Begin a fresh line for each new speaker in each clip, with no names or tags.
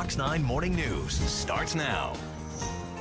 Fox 9 Morning News starts now.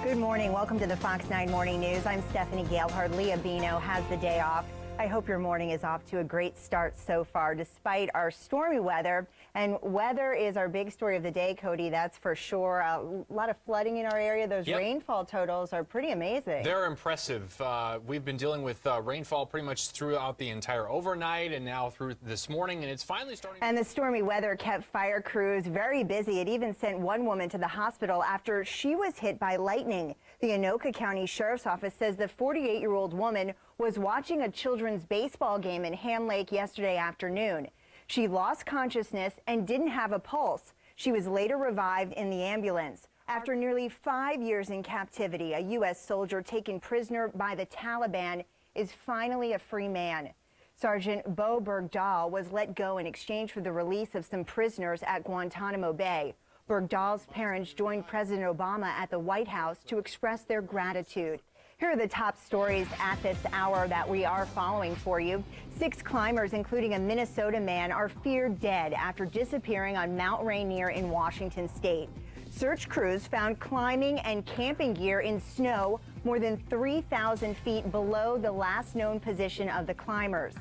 Good morning. Welcome to the Fox 9 Morning News. I'm Stephanie Galehard. Leah Bino has the day off. I hope your morning is off to a great start so far, despite our stormy weather. And weather is our big story of the day, Cody, that's for sure. A lot of flooding in our area. Those rainfall totals are pretty amazing.
They're impressive. We've been dealing with rainfall pretty much throughout the entire overnight and now through this morning, and it's finally starting.
And the stormy weather kept fire crews very busy. It even sent one woman to the hospital after she was hit by lightning. The Anoka County Sheriff's Office says the 48-year-old woman was watching a children's baseball game in Ham Lake yesterday afternoon. She lost consciousness and didn't have a pulse. She was later revived in the ambulance. After nearly 5 years in captivity, a U.S. soldier taken prisoner by the Taliban is finally a free man. Sergeant Bo Bergdahl was let go in exchange for the release of some prisoners at Guantanamo Bay. Bergdahl's parents joined President Obama at the White House to express their gratitude. Here are the top stories at this hour that we are following for you. 6 climbers, including a Minnesota man, are feared dead after disappearing on Mount Rainier in Washington state. Search crews found climbing and camping gear in snow more than 3,000 feet below the last known position of the climbers.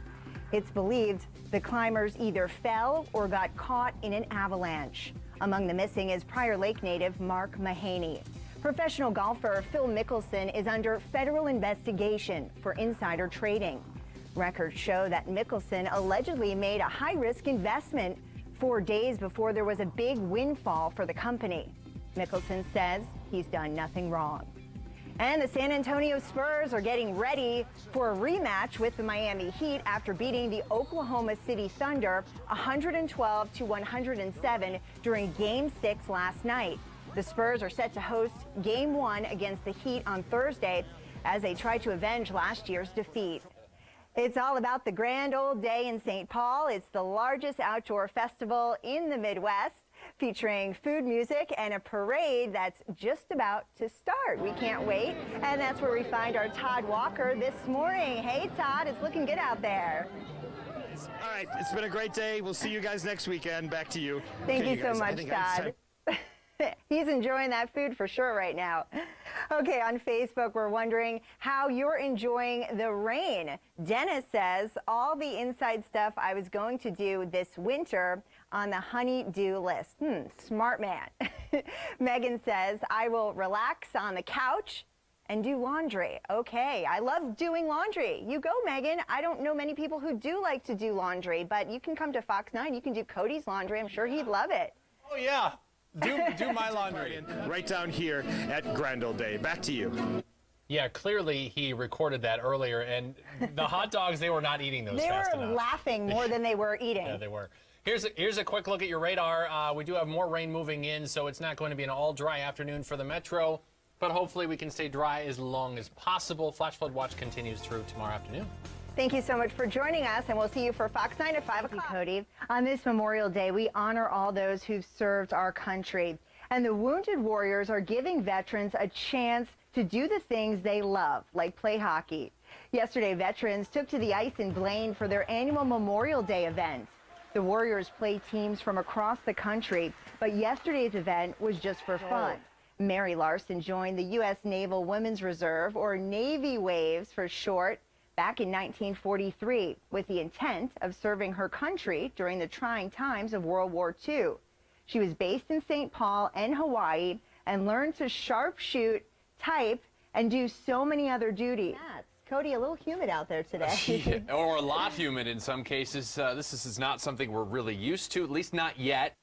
It's believed the climbers either fell or got caught in an avalanche. Among the missing is Prior Lake native Mark Mahaney. Professional golfer Phil Mickelson is under federal investigation for insider trading. Records show that Mickelson allegedly made a high-risk investment 4 days before there was a big windfall for the company. Mickelson says he's done nothing wrong. And the San Antonio Spurs are getting ready for a rematch with the Miami Heat after beating the Oklahoma City Thunder 112-107 during Game 6 last night. The Spurs are set to host Game 1 against the Heat on Thursday as they try to avenge last year's defeat. It's all about the Grand Old Day in St. Paul. It's the largest outdoor festival in the Midwest, featuring food, music, and a parade that's just about to start. We can't wait. And that's where we find our Todd Walker this morning. Hey, Todd, it's looking good out there.
All right, it's been a great day. We'll see you guys next weekend. Back to you.
Thank you so much, Todd. He's enjoying that food for sure right now. Okay, on Facebook, we're wondering how you're enjoying the rain. Dennis says, all the inside stuff I was going to do this winter on the honey-do list. Smart man. Megan says, I will relax on the couch and do laundry. Okay, I love doing laundry. You go, Megan. I don't know many people who do like to do laundry, but you can come to Fox 9. You can do Cody's laundry. I'm sure he'd love it.
Oh, yeah. Do my laundry.
Right down here at Grand Old Day. Back to you.
Yeah, clearly he recorded that earlier, and the hot dogs, they were not eating those fast enough.
They were laughing more than they were eating.
Yeah, they were. Here's a quick look at your radar. We do have more rain moving in, so it's not going to be an all-dry afternoon for the metro, but hopefully we can stay dry as long as possible. Flash flood watch continues through tomorrow afternoon.
Thank you so much for joining us, and we'll see you for Fox 9 at 5 o'clock. Cody, on this Memorial Day, we honor all those who've served our country. And the Wounded Warriors are giving veterans a chance to do the things they love, like play hockey. Yesterday, veterans took to the ice in Blaine for their annual Memorial Day event. The Warriors play teams from across the country, but yesterday's event was just for fun. Mary Larson joined the U.S. Naval Women's Reserve, or Navy Waves for short, back in 1943 with the intent of serving her country during the trying times of World War II. She was based in St. Paul and Hawaii and learned to sharpshoot, type, and do so many other duties. Yeah, Cody, a little humid out there today.
Yeah, or a lot humid in some cases. This is not something we're really used to, at least not yet.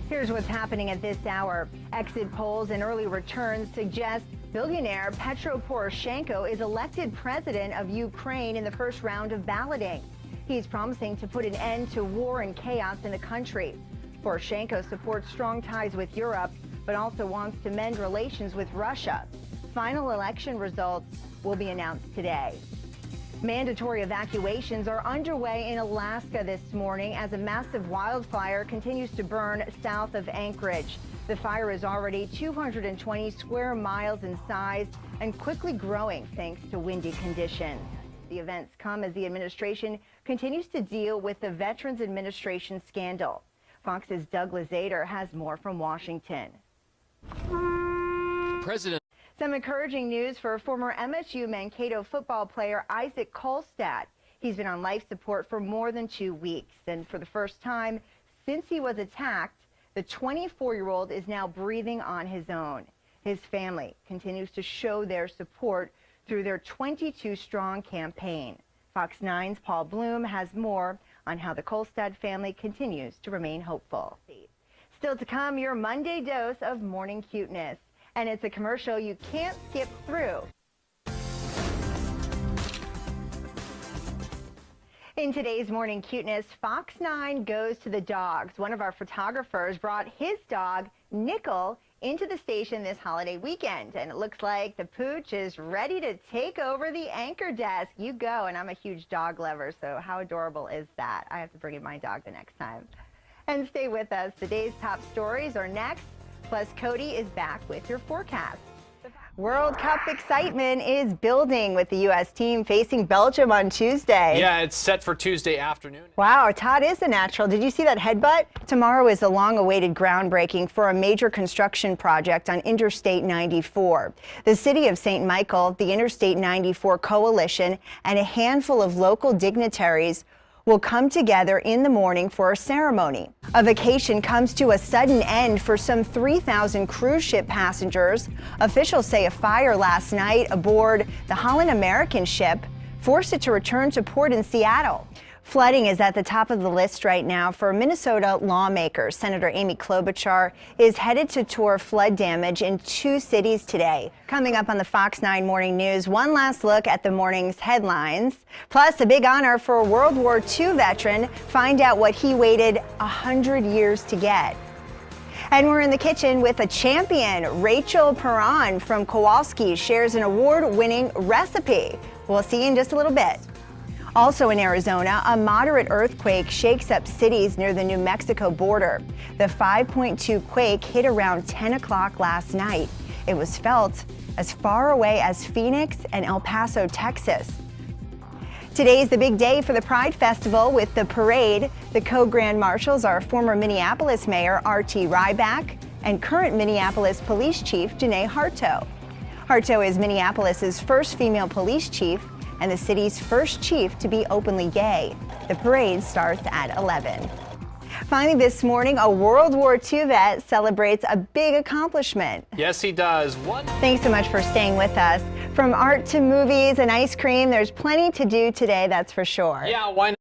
Here's what's happening at this hour. Exit polls and early returns suggest billionaire Petro Poroshenko is elected president of Ukraine in the first round of balloting. He's promising to put an end to war and chaos in the country. Poroshenko supports strong ties with Europe, but also wants to mend relations with Russia. Final election results will be announced today. Mandatory evacuations are underway in Alaska this morning as a massive wildfire continues to burn south of Anchorage. The fire is already 220 square miles in size and quickly growing thanks to windy conditions. The events come as the administration continues to deal with the Veterans Administration scandal. Fox's Doug Lazader has more from Washington.
President.
Some encouraging news for former MSU Mankato football player Isaac Kolstad. He's been on life support for more than 2 weeks, and for the first time since he was attacked, the 24-year-old is now breathing on his own. His family continues to show their support through their 22-strong campaign. Fox 9's Paul Bloom has more on how the Kolstad family continues to remain hopeful. Still to come, your Monday dose of morning cuteness. And it's a commercial you can't skip through. In today's morning cuteness, Fox 9 goes to the dogs. One of our photographers brought his dog, Nickel, into the station this holiday weekend. And it looks like the pooch is ready to take over the anchor desk. You go, and I'm a huge dog lover, so how adorable is that? I have to bring in my dog the next time. And stay with us. Today's top stories are next. Plus, Cody is back with your forecast. World Cup excitement is building with the U.S. team facing Belgium on Tuesday.
Yeah, it's set for Tuesday afternoon.
Wow, Todd is a natural. Did you see that headbutt? Tomorrow is a long-awaited groundbreaking for a major construction project on Interstate 94. The city of St. Michael, the Interstate 94 Coalition, and a handful of local dignitaries will come together in the morning for a ceremony. A vacation comes to a sudden end for some 3,000 cruise ship passengers. Officials say a fire last night aboard the Holland American ship forced it to return to port in Seattle. Flooding is at the top of the list right now for Minnesota lawmakers. Senator Amy Klobuchar is headed to tour flood damage in 2 cities today. Coming up on the Fox 9 Morning News, one last look at the morning's headlines. Plus, a big honor for a World War II veteran. Find out what he waited 100 years to get. And we're in the kitchen with a champion. Rachel Perron from Kowalski shares an award-winning recipe. We'll see you in just a little bit. Also in Arizona, a moderate earthquake shakes up cities near the New Mexico border. The 5.2 quake hit around 10 o'clock last night. It was felt as far away as Phoenix and El Paso, Texas. Today's the big day for the Pride Festival with the parade. The co-grand marshals are former Minneapolis Mayor R.T. Ryback and current Minneapolis Police Chief Janae Harto. Harto is Minneapolis's first female police chief and the city's first chief to be openly gay. The parade starts at 11. Finally this morning, a World War II vet celebrates a big accomplishment.
Yes, he does.
Thanks so much for staying with us. From art to movies and ice cream, there's plenty to do today, that's for sure.
Yeah, why not?